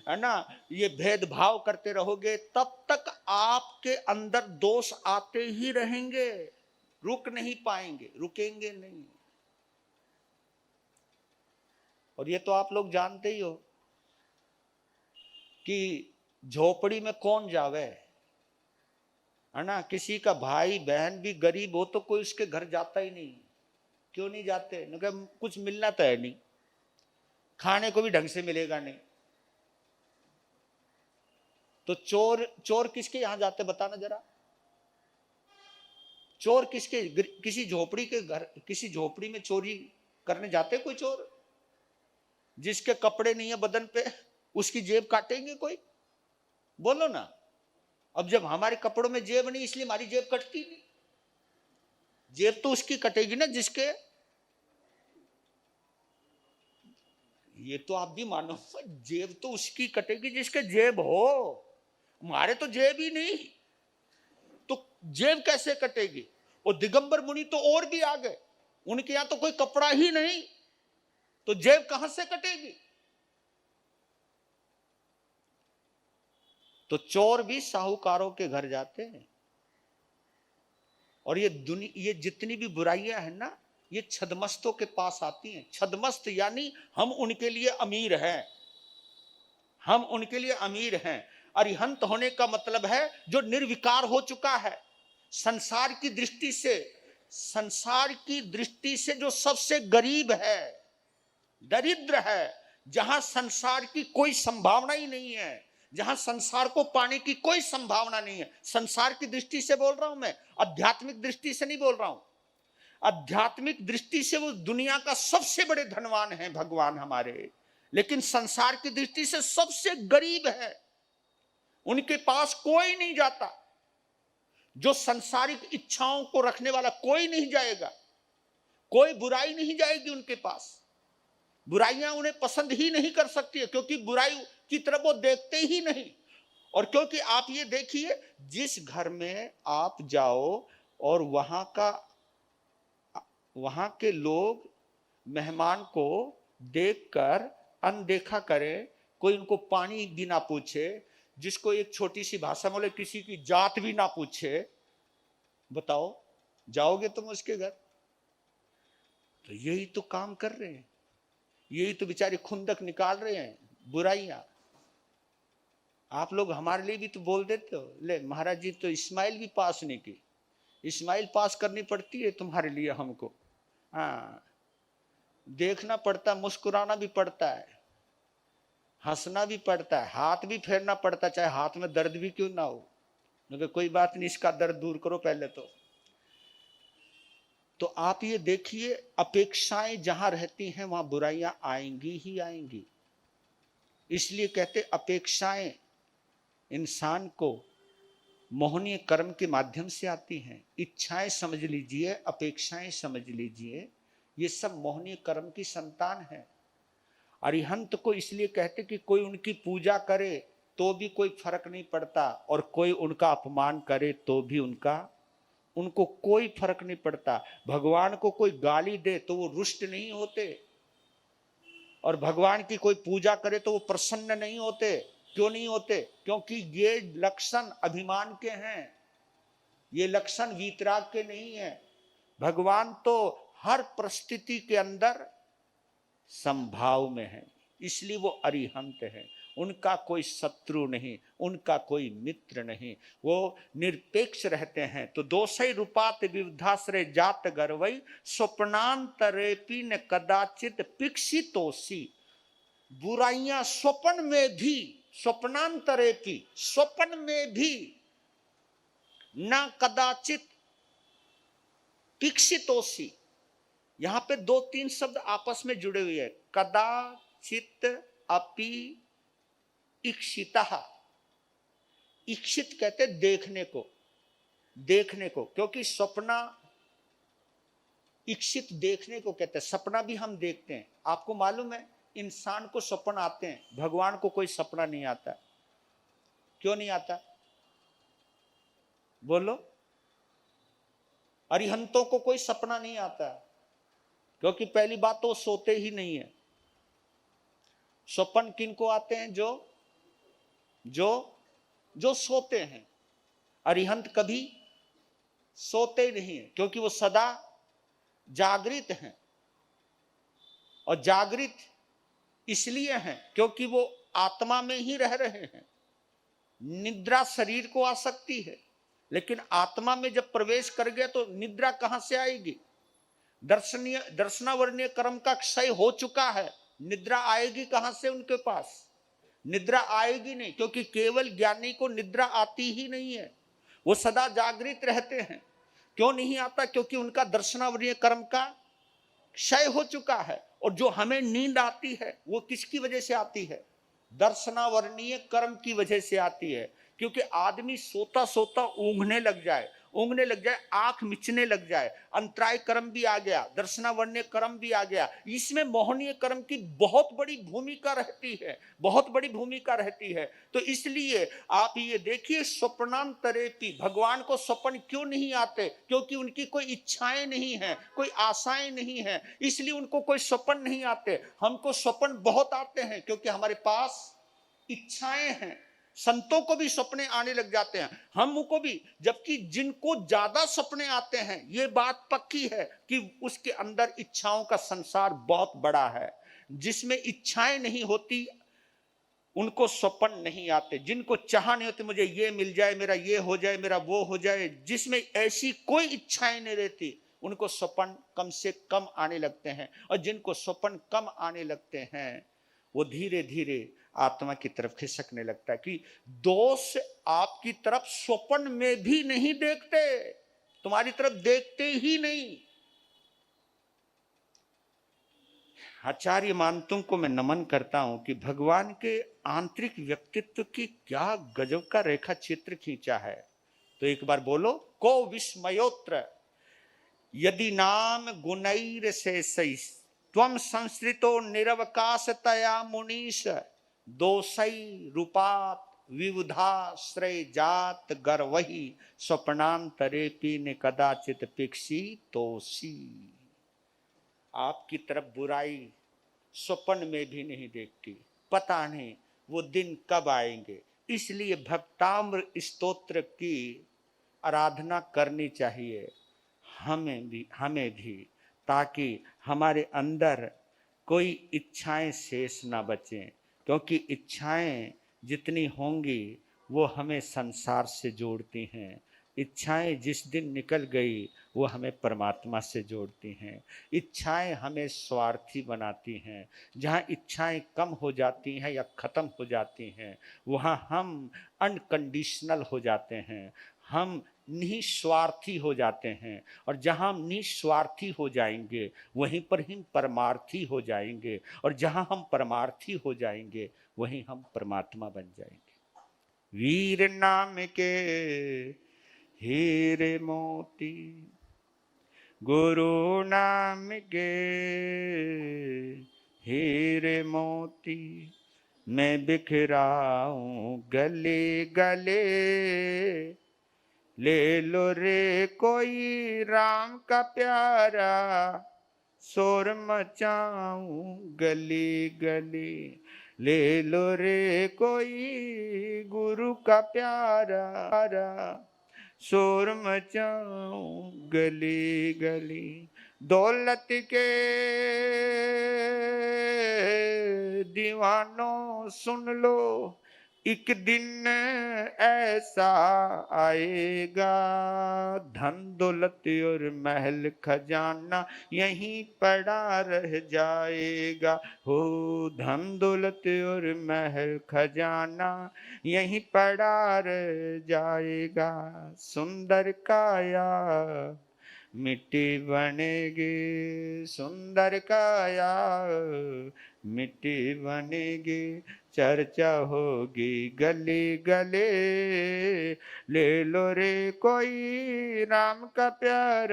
है ना, ये भेदभाव करते रहोगे, तब तक आपके अंदर दोष आते ही रहेंगे, रुक नहीं पाएंगे, रुकेंगे नहीं। और ये तो आप लोग जानते ही हो कि झोपड़ी में कौन जावे, है ना। किसी का भाई बहन भी गरीब हो तो कोई उसके घर जाता ही नहीं। क्यों नहीं जाते? कुछ मिलना तो है नहीं, खाने को भी ढंग से मिलेगा नहीं। तो चोर किसके यहां जाते बताना जरा? चोर किसके, किसी झोपड़ी के घर, किसी झोपड़ी में चोरी करने जाते कोई चोर? जिसके कपड़े नहीं है बदन पे, उसकी जेब काटेंगे कोई? बोलो ना। अब जब हमारे कपड़ों में जेब नहीं, इसलिए हमारी जेब कटती नहीं। जेब तो उसकी कटेगी ना जिसके, ये तो आप भी मानो, जेब तो उसकी कटेगी जिसके जेब हो। हमारे तो जेब ही नहीं, तो जेब कैसे कटेगी? और दिगंबर मुनि तो और भी आ गए, उनके यहां तो कोई कपड़ा ही नहीं, तो जेब कहां से कटेगी? तो चोर भी साहूकारों के घर जाते हैं। और ये जितनी भी बुराइयां हैं ना, ये छद्मस्तों के पास आती हैं। छद्मस्त यानी हम उनके लिए अमीर हैं, हम उनके लिए अमीर हैं। अरिहंत होने का मतलब है जो निर्विकार हो चुका है संसार की दृष्टि से। संसार की दृष्टि से जो सबसे गरीब है, दरिद्र है, जहां संसार की कोई संभावना ही नहीं है, जहां संसार को पाने की कोई संभावना नहीं है। संसार की दृष्टि से बोल रहा हूं मैं, आध्यात्मिक दृष्टि से नहीं बोल रहा हूं। आध्यात्मिक दृष्टि से वो दुनिया का सबसे बड़े धनवान है भगवान हमारे, लेकिन संसार की दृष्टि से सबसे गरीब है। उनके पास कोई नहीं जाता, जो संसारिक इच्छाओं को रखने वाला कोई नहीं जाएगा, कोई बुराई नहीं जाएगी उनके पास। बुराइयां उन्हें पसंद ही नहीं कर सकती है, क्योंकि बुराई की तरफ वो देखते ही नहीं। और क्योंकि आप ये देखिए, जिस घर में आप जाओ और वहां के लोग मेहमान को देखकर अनदेखा करें, कोई उनको पानी भी ना पूछे, जिसको एक छोटी सी भाषा बोले, किसी की जात भी ना पूछे, बताओ जाओगे तुम उसके घर? तो यही तो काम कर रहे हैं, यही तो बेचारे खुंदक निकाल रहे हैं, बुराइयां। आप लोग हमारे लिए भी तो बोल देते हो, ले महाराज जी तो इस्माइल भी पास नहीं की, इस्माइल पास करनी पड़ती है तुम्हारे लिए हमको। हाँ, देखना पड़ता, मुस्कुराना भी पड़ता है, हंसना भी पड़ता है, हाथ भी फेरना पड़ता, चाहे हाथ में दर्द भी क्यों ना हो। मगर कोई बात नहीं, इसका दर्द दूर करो पहले तो आप ये देखिए, अपेक्षाएं जहां रहती हैं वहां बुराइयां आएंगी ही आएंगी। इसलिए कहते अपेक्षाएं इंसान को मोहनीय कर्म के माध्यम से आती हैं। इच्छाएं समझ लीजिए, अपेक्षाएं समझ लीजिए, ये सब मोहनीय कर्म की संतान है। अरिहंत को इसलिए कहते कि कोई उनकी पूजा करे तो भी कोई फर्क नहीं पड़ता, और कोई उनका अपमान करे तो भी उनको कोई फर्क नहीं पड़ता। भगवान को कोई गाली दे तो वो रुष्ट नहीं होते, और भगवान की कोई पूजा करे तो वो प्रसन्न नहीं होते। क्यों नहीं होते? क्योंकि ये लक्षण अभिमान के हैं, ये लक्षण वीतराग के नहीं है। भगवान तो हर परिस्थिति के अंदर संभाव में है, इसलिए वो अरिहंत है। उनका कोई शत्रु नहीं, उनका कोई मित्र नहीं, वो निरपेक्ष रहते हैं। तो दोषै रूपात विविधाश्रय जात गर्वई स्वप्नांतरेपि न कदाचित पिक्षितोषी। बुराइयां स्वप्न में भी, स्वप्नांतरेपि स्वप्न में भी, न कदाचित पिक्षितोषी। यहां पे दो तीन शब्द आपस में जुड़े हुए हैं, कदाचित अपि इक्षितः। इक्षित कहते देखने को, देखने को, क्योंकि सपना इक्षित देखने को कहते हैं। सपना भी हम देखते हैं। आपको मालूम है इंसान को सपना आते हैं, भगवान को कोई सपना नहीं आता। क्यों नहीं आता बोलो? अरिहंतों को कोई सपना नहीं आता, क्योंकि पहली बात तो सोते ही नहीं है। स्वप्न किनको आते हैं? जो सोते हैं। अरिहंत कभी सोते नहीं है, क्योंकि वो सदा जागृत हैं। और जागृत इसलिए हैं क्योंकि वो आत्मा में ही रह रहे हैं। निद्रा शरीर को आ सकती है, लेकिन आत्मा में जब प्रवेश कर गया तो निद्रा कहां से आएगी? दर्शनावर्णीय कर्म का क्षय हो चुका है, निद्रा आएगी कहां से उनके पास? निद्रा आएगी नहीं, क्योंकि केवल ज्ञानी को निद्रा आती ही नहीं है, वो सदा जागृत रहते हैं। क्यों नहीं आता? क्योंकि उनका दर्शनावर्णीय कर्म का क्षय हो चुका है। और जो हमें नींद आती है वो किसकी वजह से आती है? दर्शनावर्णीय कर्म की वजह से आती है। क्योंकि आदमी सोता सोता ऊँघने लग जाए, आंख मिचने लग जाए, अंतराय कर्म भी आ गया, दर्शनावर्ण्य कर्म भी आ गया। इसमें मोहनीय कर्म की बहुत बड़ी भूमिका रहती है, बहुत बड़ी भूमिका रहती है। तो इसलिए आप ये देखिए, स्वप्नांतरेपि, भगवान को स्वप्न क्यों नहीं आते? क्योंकि उनकी कोई इच्छाएं नहीं है, कोई आशाएं नहीं है, इसलिए उनको कोई स्वप्न नहीं आते। हमको स्वप्न बहुत आते हैं, क्योंकि हमारे पास इच्छाएं हैं। संतों को भी सपने आने लग जाते हैं, हमको भी। जबकि जिनको ज्यादा सपने आते हैं, ये बात पक्की है कि उसके अंदर इच्छाओं का संसार बहुत बड़ा है। जिसमें इच्छाएं नहीं होती उनको स्वप्न नहीं आते। जिनको चाह नहीं होती मुझे ये मिल जाए, मेरा ये हो जाए, मेरा वो हो जाए, जिसमें ऐसी कोई इच्छाएं नहीं रहती, उनको स्वप्न कम से कम आने लगते हैं। और जिनको स्वप्न कम आने लगते हैं वो धीरे धीरे आत्मा की तरफ खिसकने लगता है। कि दोष आपकी तरफ स्वप्न में भी नहीं देखते, तुम्हारी तरफ देखते ही नहीं। आचार्य मानतों को मैं नमन करता हूं कि भगवान के आंतरिक व्यक्तित्व की क्या गजब का रेखा चित्र खींचा है। तो एक बार बोलो, को विस्मयोत्र यदि नाम गुणैर से त्वम संस्कृतो निरवकाशतया मुनीश दोषै रूपात विविधाश्रय जात गर्वहि स्वप्नांतरेपि ने कदाचित पिक्षितोषी। आपकी तरफ बुराई स्वप्न में भी नहीं देखती। पता नहीं वो दिन कब आएंगे, इसलिए भक्ताम्र स्तोत्र की आराधना करनी चाहिए हमें भी, ताकि हमारे अंदर कोई इच्छाएं शेष ना बचें, क्योंकि इच्छाएं जितनी होंगी वो हमें संसार से जोड़ती हैं। इच्छाएं जिस दिन निकल गई वो हमें परमात्मा से जोड़ती हैं। इच्छाएं हमें स्वार्थी बनाती हैं। जहाँ इच्छाएं कम हो जाती हैं या ख़त्म हो जाती हैं, वहाँ हम अनकंडीशनल हो जाते हैं, हम निस्वार्थी हो जाते हैं। और जहाँ हम निस्वार्थी हो जाएंगे वहीं पर ही परमार्थी हो जाएंगे, और जहाँ हम परमार्थी हो जाएंगे वहीं हम परमात्मा बन जाएंगे। वीर नाम के हीरे मोती, गुरु नाम के हीरे मोती, मैं बिखराऊं गले गले, ले लो रे कोई राम का प्यारा, शोर मचाऊं गली गली। ले लो रे कोई गुरु का प्यारा, शोर मचाऊं गली गली। दौलत के दीवानों सुन लो, एक दिन ऐसा आएगा, धन दौलत और महल खजाना यहीं पड़ा रह जाएगा। हो धन दौलत और महल खजाना यहीं पड़ा रह जाएगा। सुंदर काया मिट्टी बनेगी, सुंदर काया मिट्टी बनेगी, चर्चा होगी गली गली। ले लो रे कोई राम का प्यार,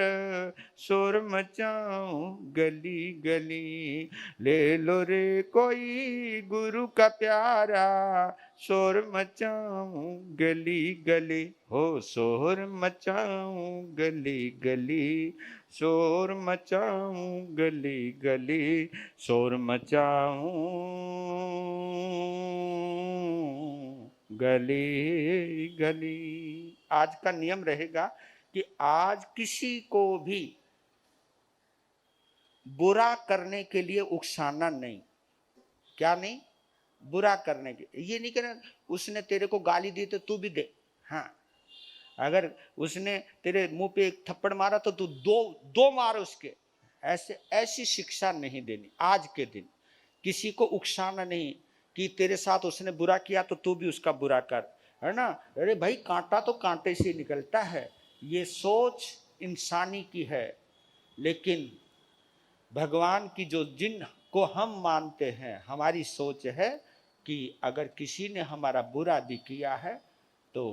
शोर मचाऊं गली गली। ले लो रे कोई गुरु का प्यारा, शोर मचाऊं गली गली। हो शोर मचाऊं गली गली, शोर मचाऊं गली गली, शोर मचाऊं गली गली। आज का नियम रहेगा कि आज किसी को भी बुरा करने के लिए उकसाना नहीं। क्या नहीं? बुरा करने के, ये नहीं कहना उसने तेरे को गाली दी तो तू भी दे। हाँ, अगर उसने तेरे मुंह पे एक थप्पड़ मारा तो तू दो मार उसके। ऐसी शिक्षा नहीं देनी। आज के दिन किसी को उकसाना नहीं कि तेरे साथ उसने बुरा किया तो तू भी उसका बुरा कर, है ना। अरे भाई, कांटा तो कांटे से निकलता है, ये सोच इंसानी की है। लेकिन भगवान की जो जिन को हम मानते हैं, हमारी सोच है कि अगर किसी ने हमारा बुरा भी किया है तो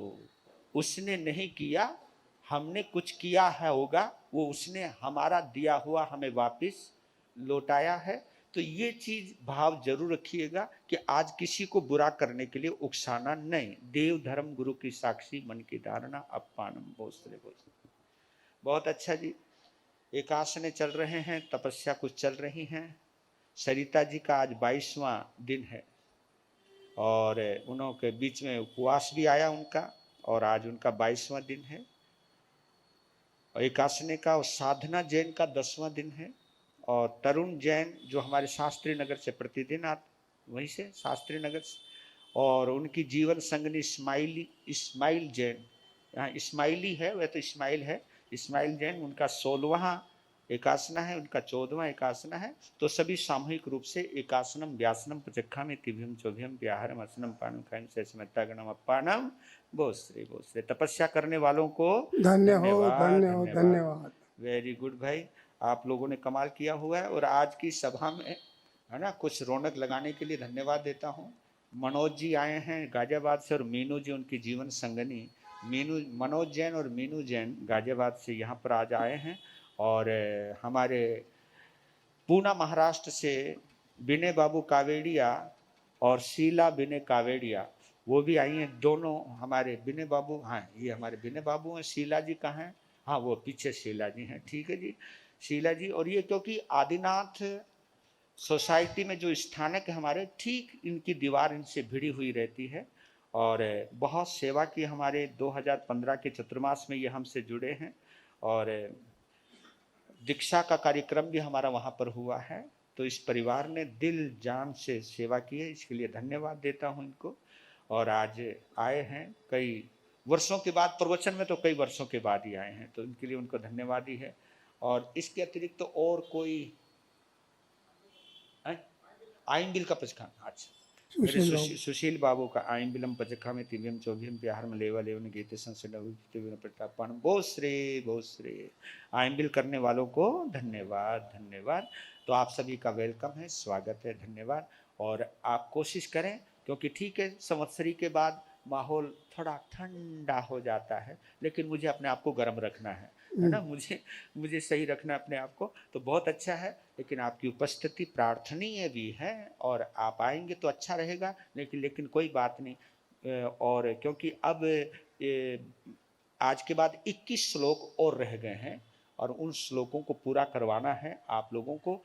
उसने नहीं किया, हमने कुछ किया है होगा, वो उसने हमारा दिया हुआ हमें वापस लौटाया है। तो ये चीज भाव जरूर रखिएगा कि आज किसी को बुरा करने के लिए उकसाना नहीं। देव धर्म गुरु की साक्षी मन की धारणा अपानम भोसले भोसले। बहुत अच्छा जी। एकासने चल रहे हैं, तपस्या कुछ चल रही हैं। सरिता जी का आज 22वां दिन है और उनके बीच में उपवास भी आया उनका, और आज उनका 22वां दिन है। और एकासने का और साधना जैन का 10वां दिन है। और तरुण जैन जो हमारे शास्त्री नगर से प्रतिदिन आते, वहीं से शास्त्री नगर से, और उनकी जीवन संगनी इस्माइल जैन, यहाँ इस्माइली है, वह तो इस्माइल है, इस्माइल जैन, उनका 16वां एकासना है, उनका 14वां एकासना है। तो सभी सामूहिक रूप से एकासनम व्यासनम प्रचक्खा में तिभ्यम चौभ्यम व्याहरम असनम पानम खायम शेषमत्तागणम अपानम भोसरे भोसरे। तपस्या करने वालों को धन्यवाद धन्यवाद। वेरी गुड भाई, आप लोगों ने कमाल किया हुआ है। और आज की सभा में, है ना, कुछ रौनक लगाने के लिए धन्यवाद देता हूँ। मनोज जी आए हैं गाजियाबाद से, और मीनू जी उनकी जीवन संगनी मनोज जैन और मीनू जैन गाजियाबाद से यहाँ पर आज आए हैं। और हमारे पूना महाराष्ट्र से विनय बाबू कावेड़िया और शीला विनय कावेड़िया, वो भी आई हैं। दोनों हमारे विनय बाबू, हाँ ये हमारे विनय बाबू हैं। शीला जी कहाँ हैं? हाँ वो पीछे शीला जी हैं। ठीक है जी, शीला जी। और ये क्योंकि आदिनाथ सोसाइटी में जो स्थानक है हमारे, ठीक इनकी दीवार इनसे भिड़ी हुई रहती है। और बहुत सेवा की। हमारे 2015 के चतुर्मास में ये हमसे जुड़े हैं और दीक्षा का कार्यक्रम भी हमारा वहाँ पर हुआ है। तो इस परिवार ने दिल जान से सेवा की है, इसके लिए धन्यवाद देता हूँ इनको। और आज आए हैं कई वर्षों के बाद, प्रवचन में तो कई वर्षों के बाद ही आए हैं, तो इनके लिए उनको धन्यवाद ही है। और इसके अतिरिक्त तो और कोई आइन बिल का पचखा, अच्छा मेरे सुशील बाबू का आइन बिलम पचखा में तिव्यम चौभ्यम बिहार में लेवा लेवन गीते प्रतापन। बहुत श्रेय आइन बिल करने वालों को धन्यवाद धन्यवाद। तो आप सभी का वेलकम है, स्वागत है, धन्यवाद। और आप कोशिश करें, क्योंकि ठीक है संवत्सरी के बाद माहौल थोड़ा ठंडा हो जाता है, लेकिन मुझे अपने आप को गर्म रखना है ना, मुझे सही रखना अपने आप को। तो बहुत अच्छा है, लेकिन आपकी उपस्थिति प्रार्थनीय भी है और आप आएंगे तो अच्छा रहेगा, लेकिन कोई बात नहीं। और क्योंकि अब आज के बाद 21 श्लोक और रह गए हैं और उन श्लोकों को पूरा करवाना है आप लोगों को।